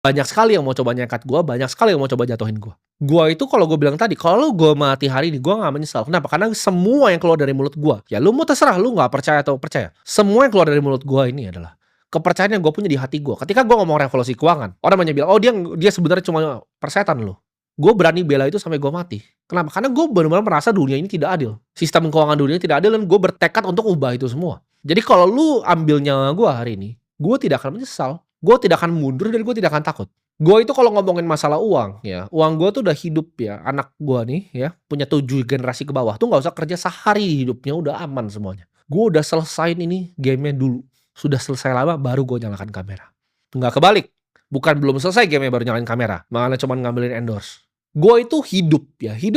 Banyak sekali yang mau coba nyekat gua, banyak sekali yang mau coba jatuhin gua. Gua itu kalau gua bilang tadi, kalau gua mati hari ini, gua nggak menyesal. Kenapa? Karena semua yang keluar dari mulut gua, ya lu mau terserah lu nggak percaya atau percaya. Semua yang keluar dari mulut gua ini adalah kepercayaan yang gua punya di hati gua. Ketika gua ngomong revolusi keuangan, orang banyak bilang, "Oh dia sebenarnya cuma persetan loh." Gua berani bela itu sampai gua mati. Kenapa? Karena gua benar-benar merasa dunia ini tidak adil. Sistem keuangan dunia ini tidak adil dan gua bertekad untuk ubah itu semua. Jadi kalau lu ambil nyawa gua hari ini, gua tidak akan menyesal. Gua tidak akan mundur dan gua tidak akan takut. Gua itu kalau ngomongin masalah uang ya, uang gua tuh udah hidup ya, anak gua nih ya, punya 7 generasi ke bawah tuh nggak usah kerja sehari hidupnya udah aman semuanya. Gua udah selesain ini game-nya dulu, sudah selesai lama baru gua nyalakan kamera. Nggak kebalik, bukan belum selesai game-nya baru nyalain kamera, malah cuman ngambilin endorse. Gua itu hidup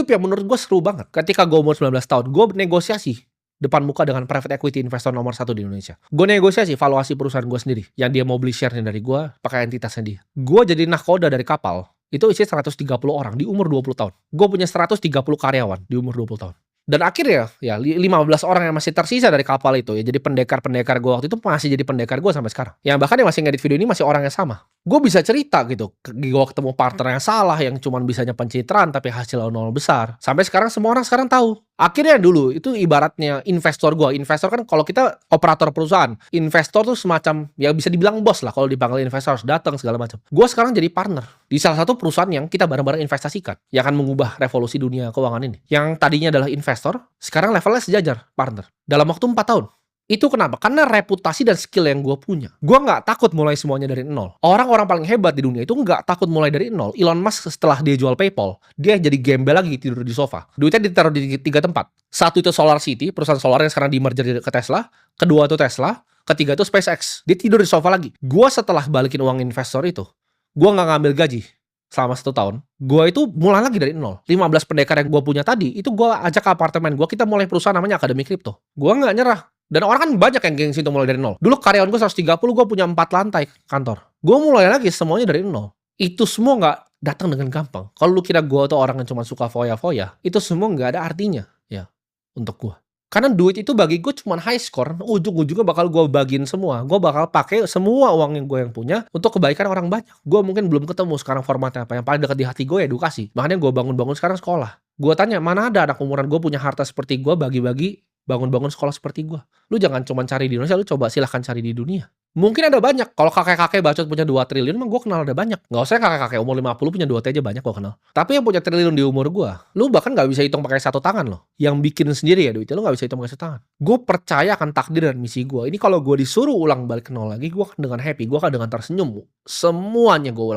yang menurut gua seru banget. Ketika gua umur 19 tahun, gua negosiasi depan muka dengan private equity investor nomor 1 di Indonesia. Gue negosiasi valuasi perusahaan gue sendiri, yang dia mau beli share-nya dari gue, pakai entitasnya dia. Gue jadi nahkoda dari kapal, itu isi 130 orang di umur 20 tahun. Gue punya 130 karyawan di umur 20 tahun. Dan akhirnya, ya 15 orang yang masih tersisa dari kapal itu, ya jadi pendekar-pendekar gue waktu itu masih jadi pendekar gue sampai sekarang. Yang bahkan yang masih ngedit video ini masih orang yang sama. Gue bisa cerita gitu, gue ketemu partner yang salah, yang cuma bisanya pencitraan, tapi hasil nol besar. Sampai sekarang semua orang sekarang tahu. Akhirnya dulu, itu ibaratnya investor gue. Investor kan kalau kita operator perusahaan, investor tuh semacam, ya bisa dibilang bos lah, kalau dipanggil investor harus datang segala macam. Gue sekarang jadi partner di salah satu perusahaan yang kita bareng-bareng investasikan, yang akan mengubah revolusi dunia keuangan ini. Yang tadinya adalah investor, sekarang levelnya sejajar, partner. Dalam waktu 4 tahun. Itu kenapa? Karena reputasi dan skill yang gue punya. Gue nggak takut mulai semuanya dari nol. Orang-orang paling hebat di dunia itu nggak takut mulai dari nol. Elon Musk setelah dia jual PayPal, dia jadi gembel lagi tidur di sofa. Duitnya ditaruh di 3 tempat. Satu itu Solar City, perusahaan solar yang sekarang di merger ke Tesla. Kedua itu Tesla. Ketiga itu SpaceX. Dia tidur di sofa lagi. Gue setelah balikin uang investor itu, gue nggak ngambil gaji selama 1 tahun. Gue itu mulai lagi dari nol. 15 pendekar yang gue punya tadi, itu gue ajak ke apartemen gue, kita mulai perusahaan namanya Akademi Kripto. Gue nggak nyerah. Dan orang kan banyak yang gengsi untuk mulai dari nol. Dulu karyawan gue 130, gue punya 4 lantai kantor. Gue mulai lagi semuanya dari nol. Itu semua nggak datang dengan gampang. Kalau lu kira gue tuh orang yang cuma suka foya-foya, itu semua nggak ada artinya ya untuk gue. Karena duit itu bagi gue cuma high score, ujung-ujungnya bakal gue bagiin semua. Gue bakal pakai semua uang yang gue yang punya untuk kebaikan orang banyak. Gue mungkin belum ketemu sekarang formatnya apa. Yang paling dekat di hati gue edukasi. Makanya gue bangun-bangun sekarang sekolah. Gue tanya, mana ada anak umuran gue punya harta seperti gue bagi-bagi bangun-bangun sekolah seperti gue. Lu jangan cuma cari di Indonesia, lu coba silahkan cari di dunia. Mungkin ada banyak. Kalau kakek-kakek bacot punya 2 triliun, mah gue kenal ada banyak. Nggak usah kakek-kakek umur 50 punya 2 T aja banyak gue kenal. Tapi yang punya triliun di umur gue, lu bahkan nggak bisa hitung pakai 1 tangan loh. Yang bikin sendiri ya duitnya, lu nggak bisa hitung pakai 1 tangan. Gue percaya akan takdir dan misi gue. Ini kalau gue disuruh ulang balik ke nol lagi, gue akan dengan happy, gue akan dengan tersenyum. Semuanya gue ulang.